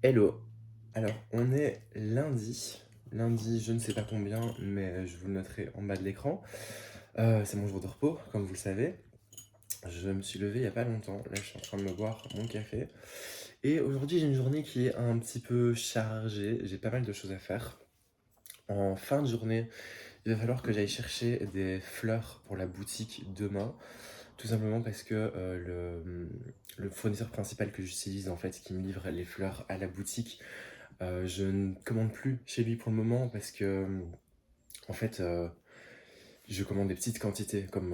Hello. Alors, on est lundi. Lundi, je ne sais pas combien, mais je vous le noterai en bas de l'écran. C'est mon jour de repos, comme vous le savez. Je me suis levé il n'y a pas longtemps. Là, je suis en train de me boire mon café. Et aujourd'hui, j'ai une journée qui est un petit peu chargée. J'ai pas mal de choses à faire. En fin de journée, il va falloir que j'aille chercher des fleurs pour la boutique demain. Tout simplement parce que le fournisseur principal que j'utilise, en fait, qui me livre les fleurs à la boutique, je ne commande plus chez lui pour le moment parce que, en fait, je commande des petites quantités. Comme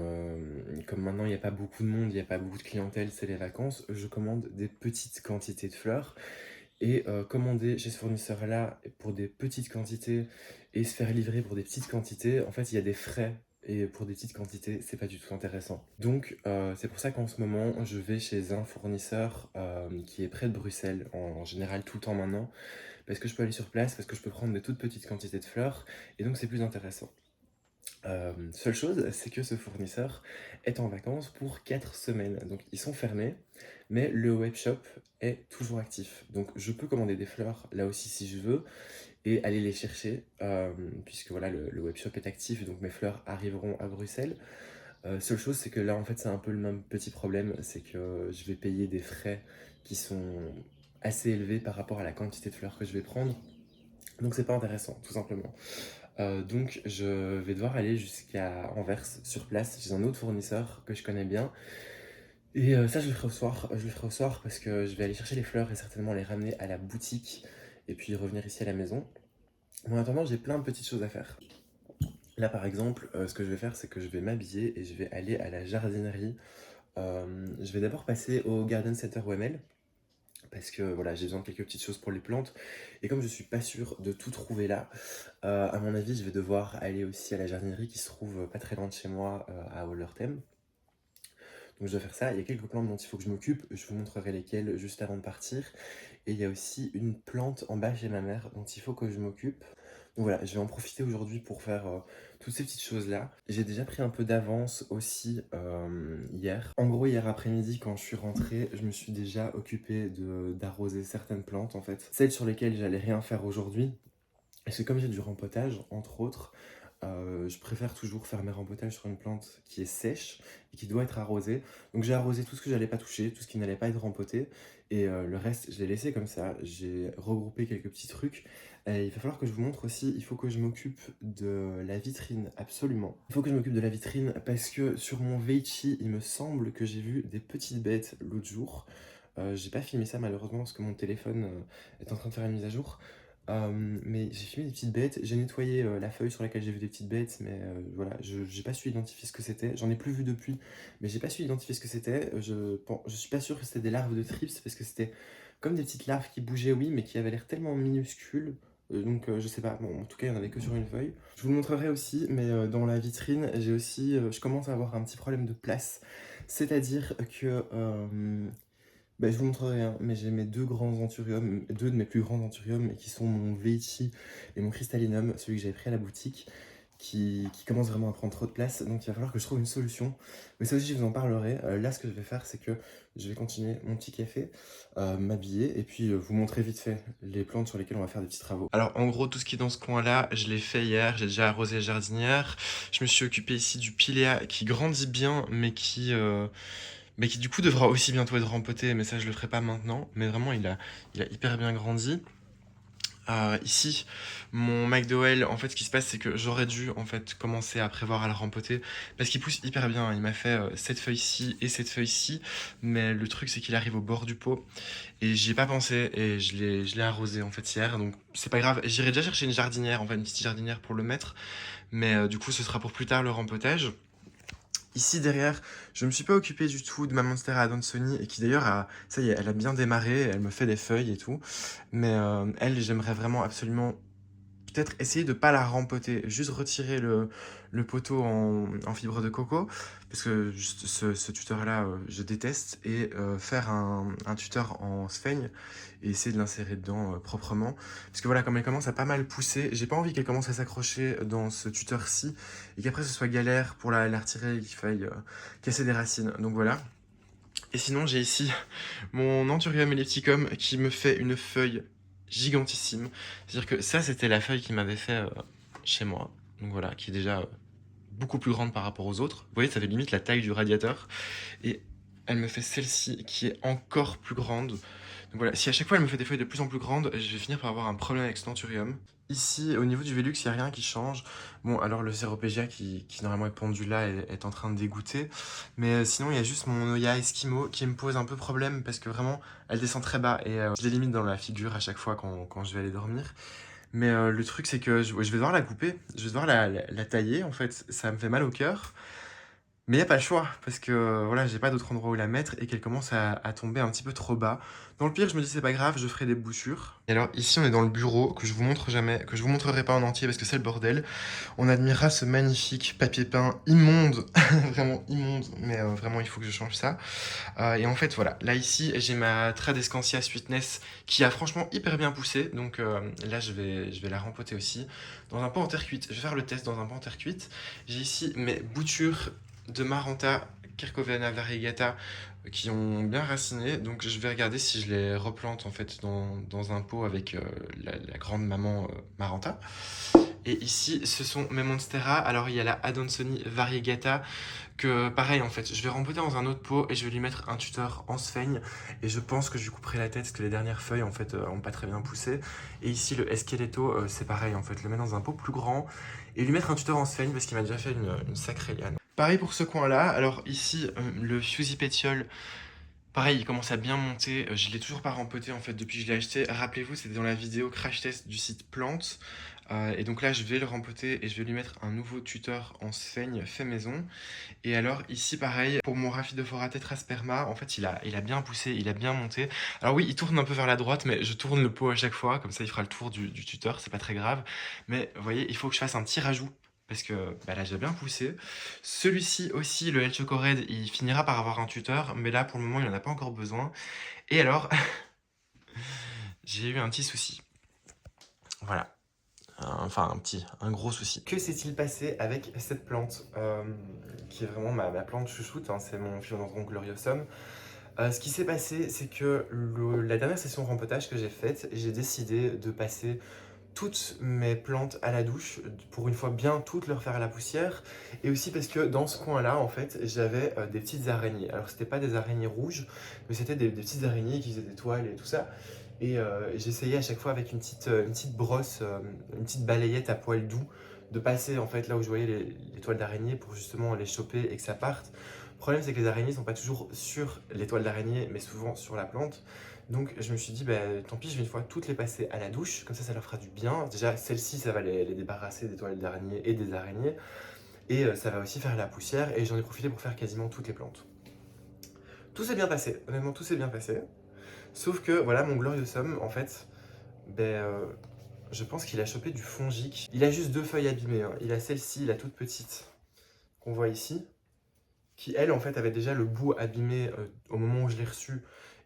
maintenant, il n'y a pas beaucoup de monde, il n'y a pas beaucoup de clientèle, c'est les vacances, je commande des petites quantités de fleurs. Et commander chez ce fournisseur-là pour des petites quantités et se faire livrer pour des petites quantités, en fait, il y a des frais. Et pour des petites quantités, c'est pas du tout intéressant. Donc, c'est pour ça qu'en ce moment, je vais chez un fournisseur qui est près de Bruxelles, en général tout le temps maintenant, parce que je peux aller sur place, parce que je peux prendre des toutes petites quantités de fleurs, et donc c'est plus intéressant. Seule chose, c'est que ce fournisseur est en vacances pour 4 semaines. Donc ils sont fermés, mais le webshop est toujours actif. Donc je peux commander des fleurs là aussi si je veux et aller les chercher, puisque voilà, le webshop est actif, donc mes fleurs arriveront à Bruxelles. Seule chose, c'est que là en fait c'est un peu le même petit problème, c'est que je vais payer des frais qui sont assez élevés par rapport à la quantité de fleurs que je vais prendre. Donc c'est pas intéressant, tout simplement. Donc je vais devoir aller jusqu'à Anvers sur place chez un autre fournisseur que je connais bien. Et ça je le ferai au soir. Je le ferai au soir parce que je vais aller chercher les fleurs et certainement les ramener à la boutique et puis revenir ici à la maison. Mais en attendant, j'ai plein de petites choses à faire. Là par exemple, ce que je vais faire, c'est que je vais m'habiller et je vais aller à la jardinerie. Je vais d'abord passer au Garden Center Wemel parce que voilà, j'ai besoin de quelques petites choses pour les plantes. Et comme je suis pas sûr de tout trouver là, à mon avis, je vais devoir aller aussi à la jardinerie qui se trouve pas très loin de chez moi, à Ollertem. Donc je dois faire ça. Il y a quelques plantes dont il faut que je m'occupe. Je vous montrerai lesquelles juste avant de partir. Et il y a aussi une plante en bas chez ma mère dont il faut que je m'occupe. Donc voilà, je vais en profiter aujourd'hui pour faire toutes ces petites choses-là. J'ai déjà pris un peu d'avance aussi hier. En gros, hier après-midi, quand je suis rentrée, je me suis déjà occupé d'arroser certaines plantes en fait. Celles sur lesquelles j'allais rien faire aujourd'hui. Parce que comme j'ai du rempotage, entre autres, je préfère toujours faire mes rempotages sur une plante qui est sèche et qui doit être arrosée. Donc j'ai arrosé tout ce que j'allais pas toucher, tout ce qui n'allait pas être rempoté. Et le reste, je l'ai laissé comme ça. J'ai regroupé quelques petits trucs. Et il va falloir que je vous montre aussi, il faut que je m'occupe de la vitrine, absolument. Il faut que je m'occupe de la vitrine parce que sur mon Veichi, il me semble que j'ai vu des petites bêtes l'autre jour. J'ai pas filmé ça malheureusement parce que mon téléphone est en train de faire une mise à jour. Mais j'ai filmé des petites bêtes, j'ai nettoyé la feuille sur laquelle j'ai vu des petites bêtes, mais voilà, j'ai pas su identifier ce que c'était. J'en ai plus vu depuis, mais j'ai pas su identifier ce que c'était. Je suis pas sûr que c'était des larves de trips, parce que c'était comme des petites larves qui bougeaient, oui, mais qui avaient l'air tellement minuscules. Donc je sais pas, bon, en tout cas il n'y en avait que sur une feuille. Je vous le montrerai aussi, mais dans la vitrine, j'ai aussi, je commence à avoir un petit problème de place. C'est-à-dire que bah, je vous montrerai, hein, mais j'ai mes deux grands anthuriums, deux de mes plus grands anthuriums, qui sont mon Veichi et mon Crystallinum, celui que j'avais pris à la boutique, qui commence vraiment à prendre trop de place, donc il va falloir que je trouve une solution. Mais ça aussi, je vous en parlerai. Là, ce que je vais faire, c'est que je vais continuer mon petit café, m'habiller, et puis vous montrer vite fait les plantes sur lesquelles on va faire des petits travaux. Alors, en gros, tout ce qui est dans ce coin-là, je l'ai fait hier, j'ai déjà arrosé la jardinière. Je me suis occupé ici du pilea qui grandit bien, mais qui du coup devra aussi bientôt être rempoté, mais ça je le ferai pas maintenant. Mais vraiment, il a hyper bien grandi. Ici, mon McDowell, en fait, ce qui se passe, c'est que j'aurais dû en fait commencer à prévoir à le rempoter parce qu'il pousse hyper bien. Il m'a fait cette feuille-ci et cette feuille-ci, mais le truc, c'est qu'il arrive au bord du pot et j'y ai pas pensé et je l'ai arrosé en fait hier. Donc c'est pas grave. J'irai déjà chercher une jardinière, en fait, une petite jardinière pour le mettre, mais du coup, ce sera pour plus tard le rempotage. Ici derrière, je me suis pas occupé du tout de ma Monstera Adansonii et qui d'ailleurs ça y est, elle a bien démarré, elle me fait des feuilles et tout. Mais elle, j'aimerais vraiment absolument peut-être essayer de pas la rempoter, juste retirer le poteau en fibre de coco, parce que juste ce tuteur-là, je déteste, et faire un tuteur en sphaigne et essayer de l'insérer dedans proprement. Parce que voilà, comme elle commence à pas mal pousser, j'ai pas envie qu'elle commence à s'accrocher dans ce tuteur-ci, et qu'après ce soit galère pour la retirer et qu'il faille casser des racines. Donc voilà. Et sinon, j'ai ici mon Anthurium ellipticum qui me fait une feuille gigantissime. C'est-à-dire que ça, c'était la feuille qui m'avait fait chez moi. Donc voilà, qui est déjà beaucoup plus grande par rapport aux autres. Vous voyez, ça fait limite la taille du radiateur. Et elle me fait celle-ci qui est encore plus grande. Donc voilà, si à chaque fois elle me fait des feuilles de plus en plus grandes, je vais finir par avoir un problème avec ce Denturium. Ici, au niveau du Velux, il n'y a rien qui change. Bon, alors le Séropégia qui normalement est pendu là est en train de dégoûter. Mais sinon, il y a juste mon Oya Eskimo qui me pose un peu problème parce que vraiment, elle descend très bas et je les limite dans la figure à chaque fois quand je vais aller dormir. Mais le truc, c'est que je vais devoir la couper, je vais devoir la tailler en fait. Ça me fait mal au cœur. Mais il n'y a pas le choix, parce que voilà, j'ai pas d'autre endroit où la mettre et qu'elle commence à tomber un petit peu trop bas. Dans le pire, je me dis c'est pas grave, je ferai des boutures. Et alors ici, on est dans le bureau que je vous montre jamais, que je vous montrerai pas en entier parce que c'est le bordel. On admirera ce magnifique papier peint immonde, vraiment immonde, mais vraiment il faut que je change ça. Et en fait, voilà, là ici, j'ai ma Tradescantia Sweetness qui a franchement hyper bien poussé. Donc là, je vais la rempoter aussi dans un pot en terre cuite. Je vais faire le test dans un pot en terre cuite. J'ai ici mes boutures de Maranta Kirkovena variegata qui ont bien raciné. Donc je vais regarder si je les replante en fait dans un pot avec la grande maman Maranta. Et ici, ce sont mes Monstera. Alors, il y a la Adansonii variegata que, pareil, en fait, je vais rempoter dans un autre pot et je vais lui mettre un tuteur en sphaigne. Et je pense que je lui couperai la tête parce que les dernières feuilles, en fait, ont pas très bien poussé. Et ici, le Esqueleto, c'est pareil, en fait, le mettre dans un pot plus grand et lui mettre un tuteur en sphaigne parce qu'il m'a déjà fait une sacrée liane. Pareil pour ce coin-là. Alors, ici, le Fusil Pétiole. Pareil, il commence à bien monter. Je l'ai toujours pas rempoté en fait depuis que je l'ai acheté. Rappelez-vous, c'était dans la vidéo crash test du site Plante. Et donc là, je vais le rempoter et je vais lui mettre un nouveau tuteur en sphaigne fait maison. Et alors ici, pareil, pour mon Rhaphidophora tetrasperma, en fait, il a bien poussé, il a bien monté. Alors oui, il tourne un peu vers la droite, mais je tourne le pot à chaque fois. Comme ça, il fera le tour du tuteur, c'est pas très grave. Mais vous voyez, il faut que je fasse un petit rajout parce que bah, là j'ai bien poussé. Celui-ci aussi, le El Chocored, il finira par avoir un tuteur, mais là pour le moment il n'en a pas encore besoin. Et alors, j'ai eu un petit souci. Voilà. Enfin un gros souci. Que s'est-il passé avec cette plante qui est vraiment ma plante chouchoute, hein, c'est mon Philodendron gloriosum. Ce qui s'est passé, c'est que la dernière session de rempotage que j'ai faite, j'ai décidé de passer toutes mes plantes à la douche, pour une fois bien toutes leur faire à la poussière, et aussi parce que dans ce coin-là, en fait, j'avais des petites araignées. Alors c'était pas des araignées rouges, mais c'était des petites araignées qui faisaient des toiles et tout ça. Et j'essayais à chaque fois avec une petite brosse, une petite balayette à poil doux, de passer en fait là où je voyais les toiles d'araignée pour justement les choper et que ça parte. Le problème c'est que les araignées sont pas toujours sur les toiles d'araignée, mais souvent sur la plante. Donc je me suis dit, bah, tant pis, je vais une fois toutes les passer à la douche, comme ça leur fera du bien. Déjà, celle-ci, ça va les débarrasser des toiles d'araignée et des araignées, et ça va aussi faire la poussière, et j'en ai profité pour faire quasiment toutes les plantes. Tout s'est bien passé, honnêtement, tout s'est bien passé. Sauf que, voilà, mon Gloriosum, en fait, ben, je pense qu'il a chopé du fongique. Il a juste deux feuilles abîmées, hein. Il a celle-ci, la toute petite, qu'on voit ici, qui, elle, en fait, avait déjà le bout abîmé au moment où je l'ai reçu,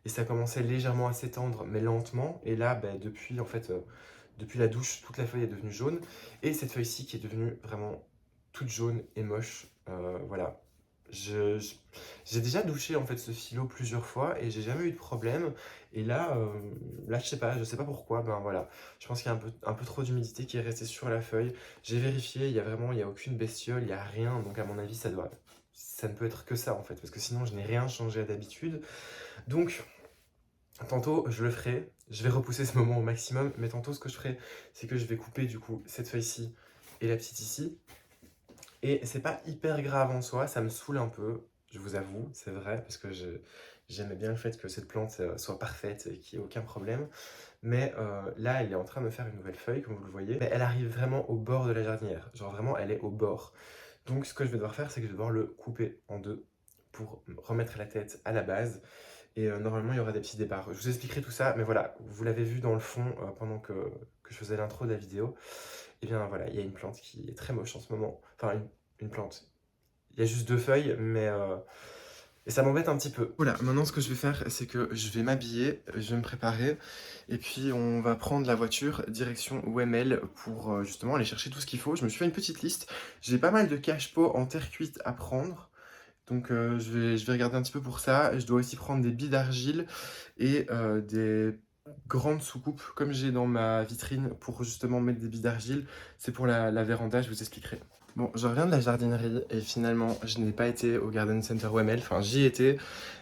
et ça commençait légèrement à s'étendre, mais lentement. Et là, ben, depuis, en fait, depuis la douche, toute la feuille est devenue jaune. Et cette feuille-ci qui est devenue vraiment toute jaune et moche. Voilà. J'ai déjà douché en fait ce philo plusieurs fois et j'ai jamais eu de problème. Et là, je sais pas pourquoi. Ben voilà, je pense qu'il y a un peu trop d'humidité qui est restée sur la feuille. J'ai vérifié, il y a aucune bestiole, il y a rien. Donc à mon avis, ça ne peut être que ça en fait, parce que sinon je n'ai rien changé d'habitude. Donc tantôt je le ferai, je vais repousser ce moment au maximum, mais tantôt ce que je ferai, c'est que je vais couper du coup cette feuille-ci et la petite ici. Et c'est pas hyper grave en soi, ça me saoule un peu, je vous avoue, c'est vrai, parce que j'aimais bien le fait que cette plante soit parfaite et qu'il n'y ait aucun problème. Mais là, elle est en train de me faire une nouvelle feuille, comme vous le voyez. Mais elle arrive vraiment au bord de la jardinière, genre vraiment, elle est au bord. Donc ce que je vais devoir faire, c'est que je vais devoir le couper en deux pour remettre la tête à la base. Et normalement, il y aura des petits départs. Je vous expliquerai tout ça, mais voilà, vous l'avez vu dans le fond pendant que je faisais l'intro de la vidéo. Et bien voilà, il y a une plante qui est très moche en ce moment. Enfin, une plante. Il y a juste deux feuilles, mais et ça m'embête un petit peu. Voilà, maintenant ce que je vais faire, c'est que je vais m'habiller, je vais me préparer, et puis on va prendre la voiture direction OML pour justement aller chercher tout ce qu'il faut. Je me suis fait une petite liste. J'ai pas mal de cache-pot en terre cuite à prendre. Donc je vais regarder un petit peu pour ça. Je dois aussi prendre des billes d'argile et grande soucoupe comme j'ai dans ma vitrine pour justement mettre des billes d'argile. C'est pour la véranda, je vous expliquerai. Bon, je reviens de la jardinerie et finalement, je n'ai pas été au Garden Center OML, enfin j'y étais,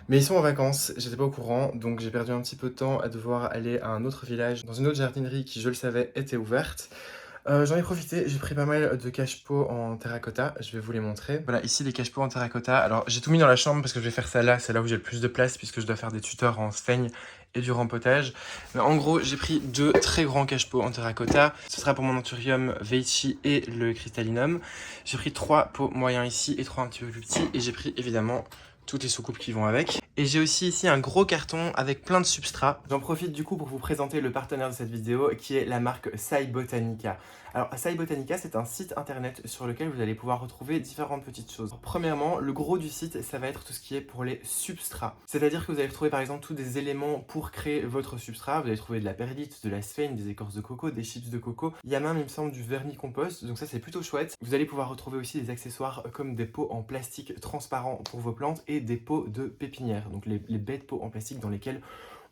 mais ils sont en vacances, j'étais pas au courant, donc j'ai perdu un petit peu de temps à devoir aller à un autre village, dans une autre jardinerie qui, je le savais, était ouverte. J'en ai profité, j'ai pris pas mal de cache-pots en terracotta, je vais vous les montrer. Voilà, ici les cache-pots en terracotta. Alors j'ai tout mis dans la chambre parce que je vais faire ça là, c'est là où j'ai le plus de place puisque je dois faire des tuteurs en sphaigne et du rempotage. Mais en gros, j'ai pris 2 très grands cache-pots en terracotta. Ce sera pour mon anthurium Veichi et le crystallinum. J'ai pris 3 pots moyens ici et 3 un petit peu plus petits. Et j'ai pris évidemment toutes les soucoupes qui vont avec. Et j'ai aussi ici un gros carton avec plein de substrats. J'en profite du coup pour vous présenter le partenaire de cette vidéo qui est la marque Sai Botanica. Alors Sai Botanica, c'est un site internet sur lequel vous allez pouvoir retrouver différentes petites choses. Alors, premièrement, le gros du site, ça va être tout ce qui est pour les substrats. C'est-à-dire que vous allez retrouver par exemple tous des éléments pour créer votre substrat. Vous allez trouver de la perlite, de la sphaigne, des écorces de coco, des chips de coco. Il y a même, il me semble, du vermicompost, donc ça c'est plutôt chouette. Vous allez pouvoir retrouver aussi des accessoires comme des pots en plastique transparent pour vos plantes et des pots de pépinière, donc les bêtes pots en plastique dans lesquels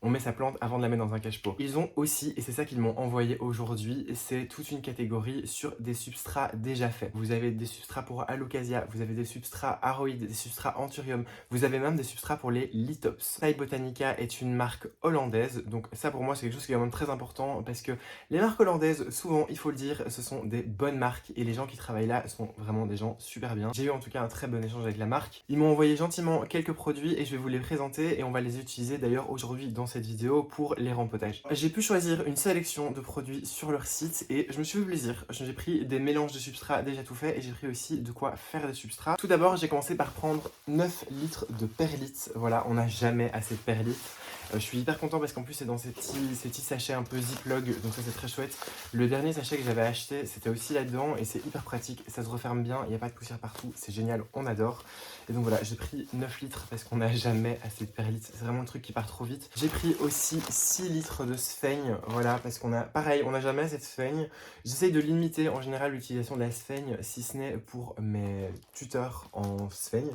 on met sa plante avant de la mettre dans un cache-pot. Ils ont aussi, et c'est ça qu'ils m'ont envoyé aujourd'hui, c'est toute une catégorie sur des substrats déjà faits. Vous avez des substrats pour Alocasia, vous avez des substrats Aroïdes, des substrats Anthurium, vous avez même des substrats pour les Lithops. Sai Botanica est une marque hollandaise, donc ça pour moi c'est quelque chose qui est quand même très important parce que les marques hollandaises, souvent il faut le dire, ce sont des bonnes marques et les gens qui travaillent là sont vraiment des gens super bien. J'ai eu en tout cas un très bon échange avec la marque. Ils m'ont envoyé gentiment quelques produits et je vais vous les présenter et on va les utiliser d'ailleurs aujourd'hui dans cette vidéo pour les rempotages. J'ai pu choisir une sélection de produits sur leur site et je me suis fait plaisir. J'ai pris des mélanges de substrats déjà tout faits et j'ai pris aussi de quoi faire des substrats. Tout d'abord, j'ai commencé par prendre 9 litres de perlite. Voilà, on n'a jamais assez de perlite. Je suis hyper content parce qu'en plus c'est dans ces petits sachets un peu ziploc, donc ça c'est très chouette. Le dernier sachet que j'avais acheté, c'était aussi là-dedans et c'est hyper pratique, ça se referme bien, il n'y a pas de poussière partout, c'est génial, on adore. Et donc voilà, j'ai pris 9 litres parce qu'on n'a jamais assez de perlite, c'est vraiment le truc qui part trop vite. J'ai pris aussi 6 litres de sphaigne, voilà, parce qu'on a, pareil, on n'a jamais assez de sphaigne. J'essaye de limiter en général l'utilisation de la sphaigne, si ce n'est pour mes tuteurs en sphaigne.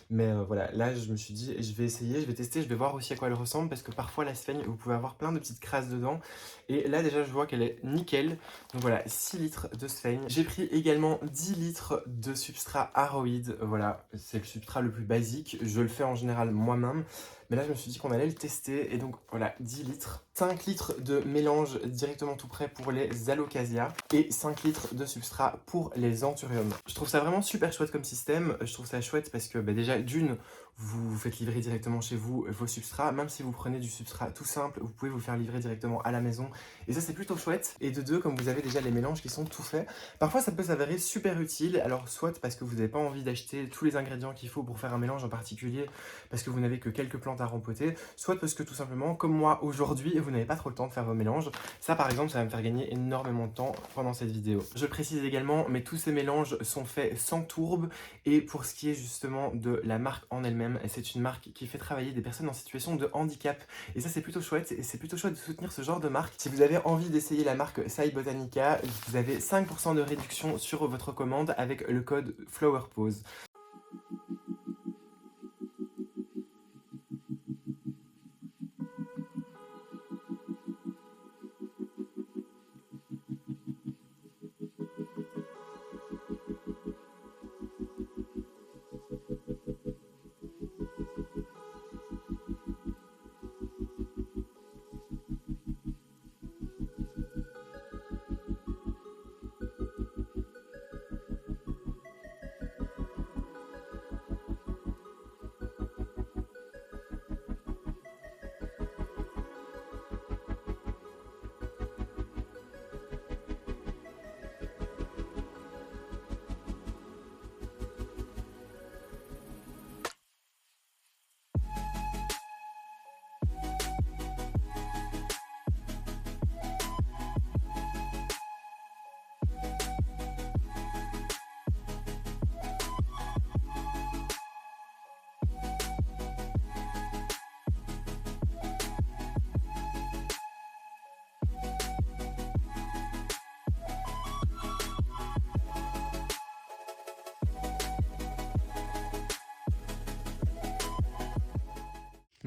Mais voilà, là je me suis dit, je vais essayer, je vais tester, je vais voir aussi à quoi elle ressemble parce que parfois la sphaigne, vous pouvez avoir plein de petites crasses dedans. Et là déjà je vois qu'elle est nickel. Donc voilà, 6 litres de sphaigne. J'ai pris également 10 litres de substrat aroïde. Voilà, c'est le substrat le plus basique. Je le fais en général moi-même. Mais là je me suis dit qu'on allait le tester. Et donc voilà, 10 litres. 5 litres de mélange directement tout prêt pour les alocasia. Et 5 litres de substrat pour les anthuriums. Je trouve ça vraiment super chouette comme système. Je trouve ça chouette parce que déjà d'une, vous faites livrer directement chez vous vos substrats. Même si vous prenez du substrat tout simple, vous pouvez vous faire livrer directement à la maison. Et ça c'est plutôt chouette. Et de deux, comme vous avez déjà les mélanges qui sont tout faits, parfois ça peut s'avérer super utile. Alors soit parce que vous n'avez pas envie d'acheter tous les ingrédients qu'il faut pour faire un mélange en particulier, parce que vous n'avez que quelques plantes à rempoter, soit parce que tout simplement, comme moi aujourd'hui, vous n'avez pas trop le temps de faire vos mélanges. Ça par exemple, ça va me faire gagner énormément de temps pendant cette vidéo. Je précise également, mais tous ces mélanges sont faits sans tourbe. Et pour ce qui est justement de la marque en elle-même, c'est une marque qui fait travailler des personnes en situation de handicap. Et ça c'est plutôt chouette, et c'est plutôt chouette de soutenir ce genre de marque. Si vous avez envie d'essayer la marque Sai Botanica, vous avez 5% de réduction sur votre commande avec le code FlowerPose.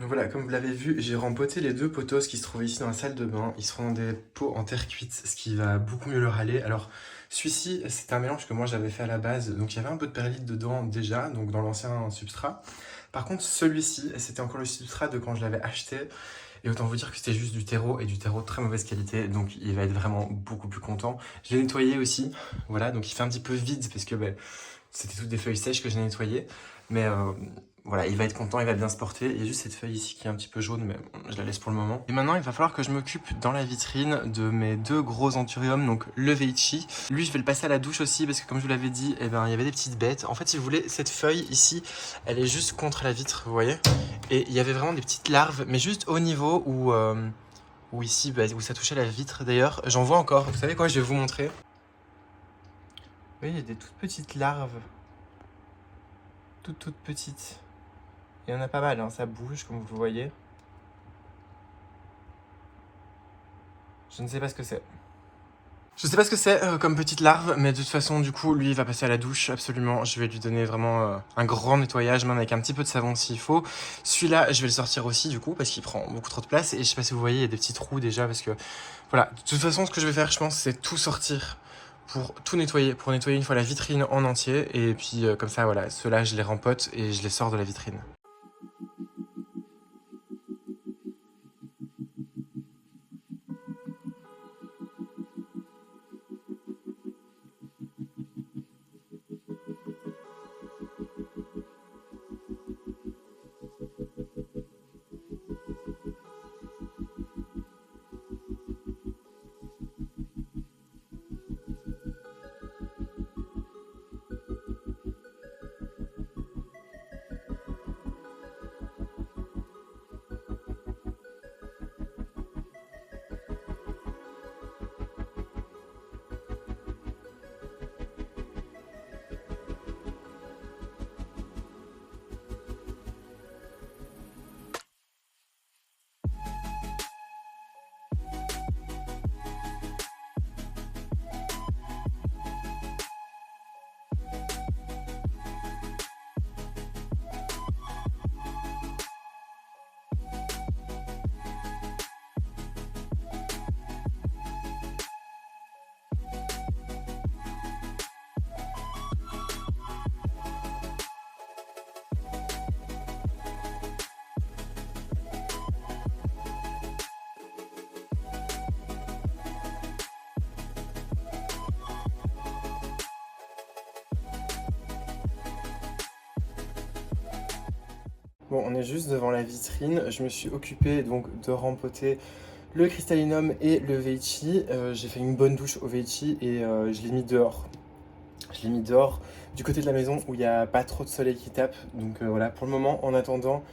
voilà, comme vous l'avez vu, j'ai rempoté les deux potos qui se trouvent ici dans la salle de bain. Ils seront dans des pots en terre cuite, ce qui va beaucoup mieux leur aller. Alors, celui-ci, c'est un mélange que moi j'avais fait à la base. Donc, il y avait un peu de perlite dedans déjà, donc dans l'ancien substrat. Par contre, celui-ci, c'était encore le substrat de quand je l'avais acheté. Et autant vous dire que c'était juste du terreau et du terreau de très mauvaise qualité. Donc, il va être vraiment beaucoup plus content. Je l'ai nettoyé aussi. Voilà, donc il fait un petit peu vide parce que c'était toutes des feuilles sèches que j'ai nettoyées. Mais voilà, il va être content, il va bien se porter. Il y a juste cette feuille ici qui est un petit peu jaune, mais je la laisse pour le moment. Et maintenant, il va falloir que je m'occupe dans la vitrine de mes deux gros anthuriums, donc le Veichi. Lui, je vais le passer à la douche aussi, parce que comme je vous l'avais dit, eh ben, il y avait des petites bêtes. En fait, si vous voulez, cette feuille ici, elle est juste contre la vitre, vous voyez. Et il y avait vraiment des petites larves, mais juste au niveau où ici, où ça touchait la vitre. D'ailleurs, j'en vois encore. Vous savez quoi, je vais vous montrer. Vous voyez, il y a des toutes petites larves. Toutes petites. Il y en a pas mal, hein, ça bouge comme vous le voyez. Je ne sais pas ce que c'est. Je sais pas ce que c'est comme petite larve, mais de toute façon, du coup, lui, il va passer à la douche, absolument. Je vais lui donner vraiment un grand nettoyage, même avec un petit peu de savon s'il faut. Celui-là, je vais le sortir aussi, du coup, parce qu'il prend beaucoup trop de place. Et je sais pas si vous voyez, il y a des petits trous déjà, parce que... Voilà, de toute façon, ce que je vais faire, je pense, c'est tout sortir pour tout nettoyer, pour nettoyer une fois la vitrine en entier. Et puis, comme ça, voilà, ceux-là, je les rempote et je les sors de la vitrine. Bon, on est juste devant la vitrine. Je me suis occupé donc de rempoter le Cristallinum et le Veichi. J'ai fait une bonne douche au Veichi et je l'ai mis dehors. Je l'ai mis dehors du côté de la maison où il n'y a pas trop de soleil qui tape. Donc voilà, pour le moment, en attendant,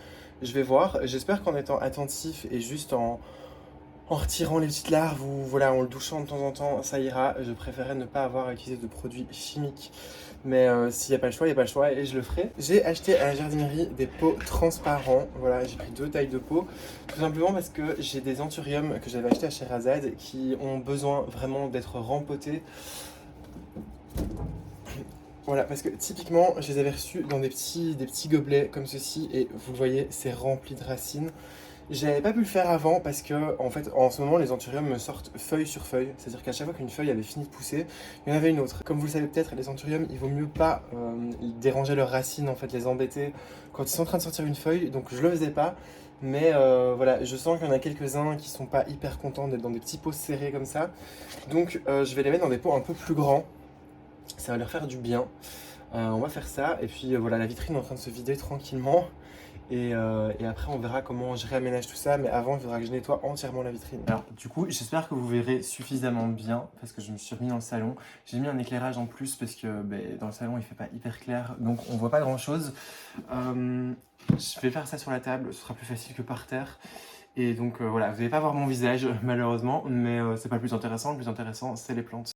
je vais voir. J'espère qu'en étant attentif et juste en retirant les petites larves ou voilà, en le douchant de temps en temps, ça ira. Je préférerais ne pas avoir à utiliser de produits chimiques. Mais s'il n'y a pas le choix, il n'y a pas le choix et je le ferai. J'ai acheté à la jardinerie des pots transparents. Voilà, j'ai pris 2 tailles de pots. Tout simplement parce que j'ai des anthuriums que j'avais achetés à Sherazade qui ont besoin vraiment d'être rempotés. Voilà, parce que typiquement, je les avais reçus dans des petits gobelets comme ceci et vous le voyez, c'est rempli de racines. J'avais pas pu le faire avant parce que, en fait, en ce moment, les anthuriums me sortent feuille sur feuille. C'est-à-dire qu'à chaque fois qu'une feuille avait fini de pousser, il y en avait une autre. Comme vous le savez peut-être, les anthuriums, il vaut mieux pas déranger leurs racines, en fait, les embêter quand ils sont en train de sortir une feuille. Donc je le faisais pas. Mais voilà, je sens qu'il y en a quelques-uns qui sont pas hyper contents d'être dans des petits pots serrés comme ça. Donc je vais les mettre dans des pots un peu plus grands. Ça va leur faire du bien. On va faire ça. Et puis voilà, la vitrine est en train de se vider tranquillement. Et après, on verra comment je réaménage tout ça. Mais avant, il faudra que je nettoie entièrement la vitrine. Alors, du coup, j'espère que vous verrez suffisamment bien parce que je me suis remis dans le salon. J'ai mis un éclairage en plus parce que dans le salon, il fait pas hyper clair. Donc, on voit pas grand-chose. Je vais faire ça sur la table. Ce sera plus facile que par terre. Et donc, voilà, vous n'allez pas voir mon visage, malheureusement. Mais c'est pas le plus intéressant. Le plus intéressant, c'est les plantes.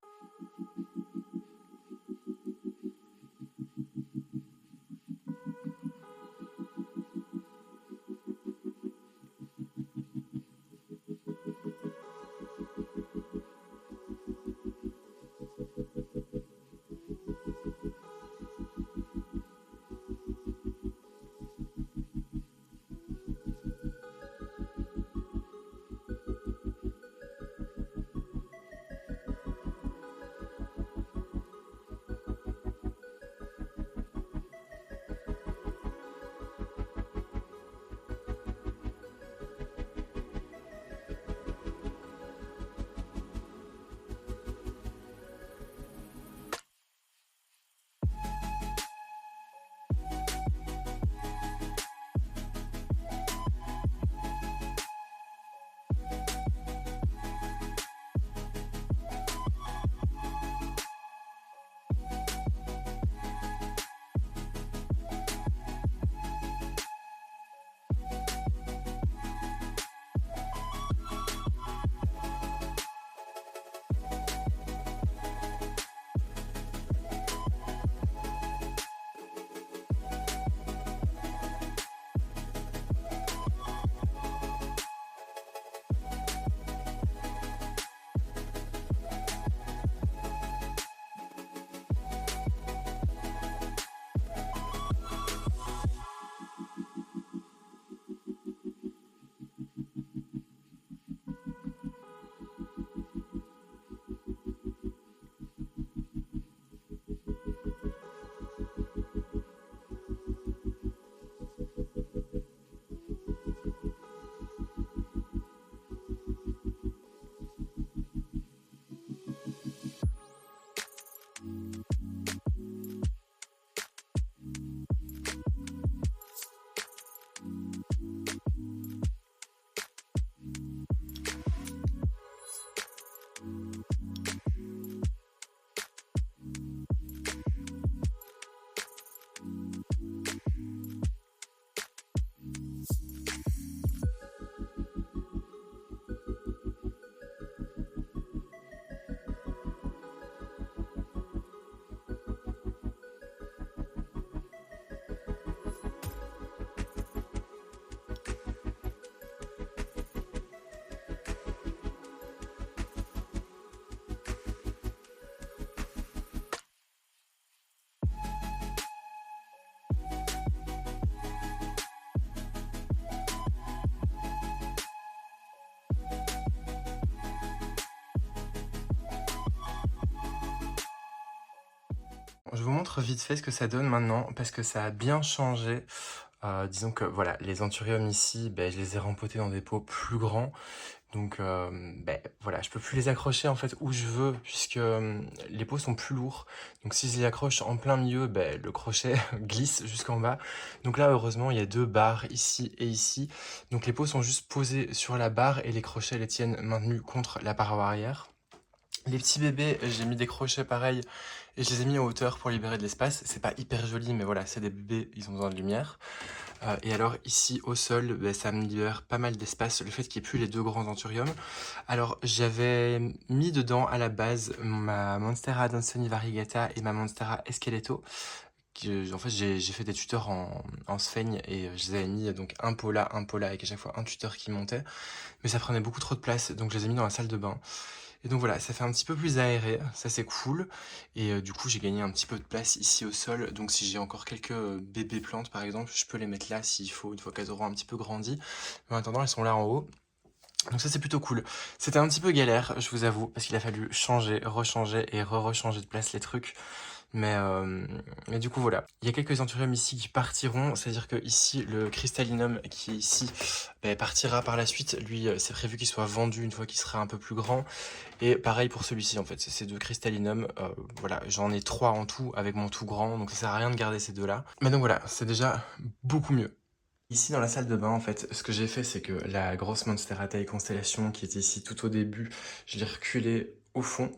Je vous montre vite fait ce que ça donne maintenant parce que ça a bien changé. Disons que voilà, les anthuriums ici, je les ai rempotés dans des pots plus grands. Donc voilà, je peux plus les accrocher en fait où je veux puisque les pots sont plus lourds. Donc si je les accroche en plein milieu, le crochet glisse jusqu'en bas. Donc là, heureusement, il y a 2 barres ici et ici. Donc les pots sont juste posés sur la barre et les crochets les tiennent maintenus contre la paroi arrière. Les petits bébés, j'ai mis des crochets pareils et je les ai mis en hauteur pour libérer de l'espace. C'est pas hyper joli, mais voilà, c'est des bébés, ils ont besoin de lumière. Et alors ici au sol, ça me libère pas mal d'espace, le fait qu'il n'y ait plus les 2 grands anthuriums. Alors j'avais mis dedans à la base ma Monstera Adansonii variegata et ma Monstera Esqueleto. En fait j'ai fait des tuteurs en sphaigne et je les avais mis donc un pot là, avec à chaque fois un tuteur qui montait. Mais ça prenait beaucoup trop de place, donc je les ai mis dans la salle de bain. Et donc voilà, ça fait un petit peu plus aéré, ça c'est cool. Et du coup, j'ai gagné un petit peu de place ici au sol. Donc si j'ai encore quelques bébés plantes par exemple, je peux les mettre là s'il faut, une fois qu'elles auront un petit peu grandi. Mais en attendant, elles sont là en haut. Donc ça c'est plutôt cool. C'était un petit peu galère, je vous avoue, parce qu'il a fallu changer, rechanger et re-rechanger de place les trucs. Mais du coup voilà, il y a quelques anthuriums ici qui partiront, c'est-à-dire que ici le cristallinum qui est ici partira par la suite. Lui c'est prévu qu'il soit vendu une fois qu'il sera un peu plus grand. Et pareil pour celui-ci en fait, c'est ces 2 cristallinum, voilà, j'en ai 3 en tout avec mon tout grand, donc ça sert à rien de garder ces 2 là. Mais donc voilà, c'est déjà beaucoup mieux. Ici dans la salle de bain en fait, ce que j'ai fait c'est que la grosse Monstera taille constellation qui était ici tout au début, je l'ai reculée au fond.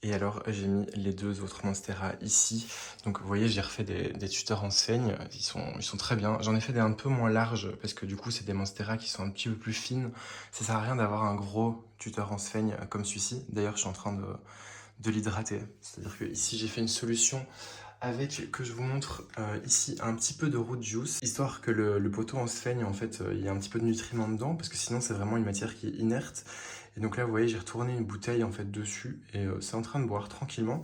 Et alors j'ai mis les 2 autres Monstera ici. Donc vous voyez, j'ai refait des tuteurs en sphaigne, ils sont très bien. J'en ai fait des un peu moins larges parce que du coup c'est des Monstera qui sont un petit peu plus fines. Ça sert à rien d'avoir un gros tuteur en sphaigne comme celui-ci. D'ailleurs je suis en train de l'hydrater. C'est-à-dire que ici j'ai fait une solution avec, que je vous montre ici, un petit peu de root juice, histoire que le poteau en sphaigne, en fait, il y a un petit peu de nutriments dedans, parce que sinon c'est vraiment une matière qui est inerte. Et donc là, vous voyez, j'ai retourné une bouteille en fait dessus, et c'est en train de boire tranquillement.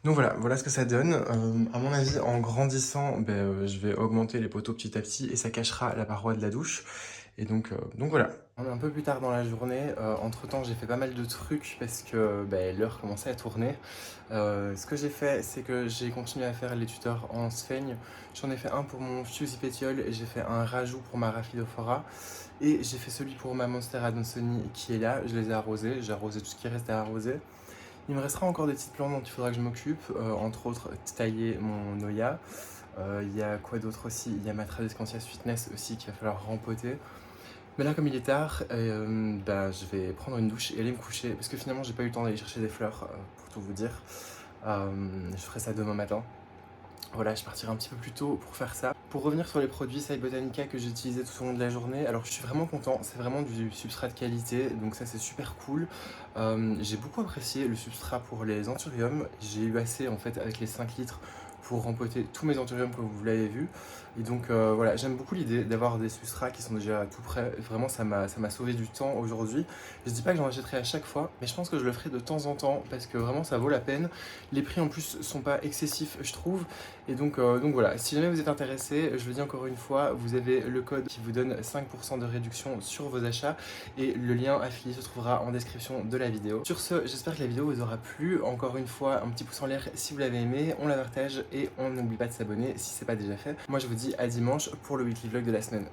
Donc voilà ce que ça donne. À mon avis, en grandissant, je vais augmenter les poteaux petit à petit, et ça cachera la paroi de la douche. Et donc voilà. On est un peu plus tard dans la journée. Entre temps, j'ai fait pas mal de trucs parce que l'heure commençait à tourner. Ce que j'ai fait, c'est que j'ai continué à faire les tuteurs en sphaigne. J'en ai fait un pour mon Fusy pétiole et j'ai fait un rajout pour ma Rhaphidophora. Et j'ai fait celui pour ma Monstera Adansonii qui est là. Je les ai arrosés. J'ai arrosé tout ce qui reste à arroser. Il me restera encore des petites plantes dont il faudra que je m'occupe. Entre autres, tailler mon Noya. Il y a quoi d'autre aussi? Il y a ma Tradescantia Sweetness aussi qu'il va falloir rempoter. Mais là, comme il est tard, je vais prendre une douche et aller me coucher. Parce que finalement, j'ai pas eu le temps d'aller chercher des fleurs, pour tout vous dire. Je ferai ça demain matin. Voilà, je partirai un petit peu plus tôt pour faire ça. Pour revenir sur les produits Sai Botanica que j'ai utilisés tout au long de la journée, alors je suis vraiment content, c'est vraiment du substrat de qualité, donc ça c'est super cool. J'ai beaucoup apprécié le substrat pour les anthuriums, j'ai eu assez en fait avec les 5 litres pour rempoter tous mes anthuriums comme vous l'avez vu. Et donc voilà, j'aime beaucoup l'idée d'avoir des substrats qui sont déjà tout prêts, vraiment ça m'a sauvé du temps aujourd'hui. Je dis pas que j'en achèterai à chaque fois, mais je pense que je le ferai de temps en temps parce que vraiment ça vaut la peine. Les prix en plus sont pas excessifs je trouve. Et donc voilà, si jamais vous êtes intéressé, je le dis encore une fois, vous avez le code qui vous donne 5% de réduction sur vos achats et le lien affilié se trouvera en description de la vidéo. Sur ce, j'espère que la vidéo vous aura plu. Encore une fois, un petit pouce en l'air si vous l'avez aimé, on la partage et on n'oublie pas de s'abonner si ce n'est pas déjà fait. Moi je vous dis à dimanche pour le weekly vlog de la semaine.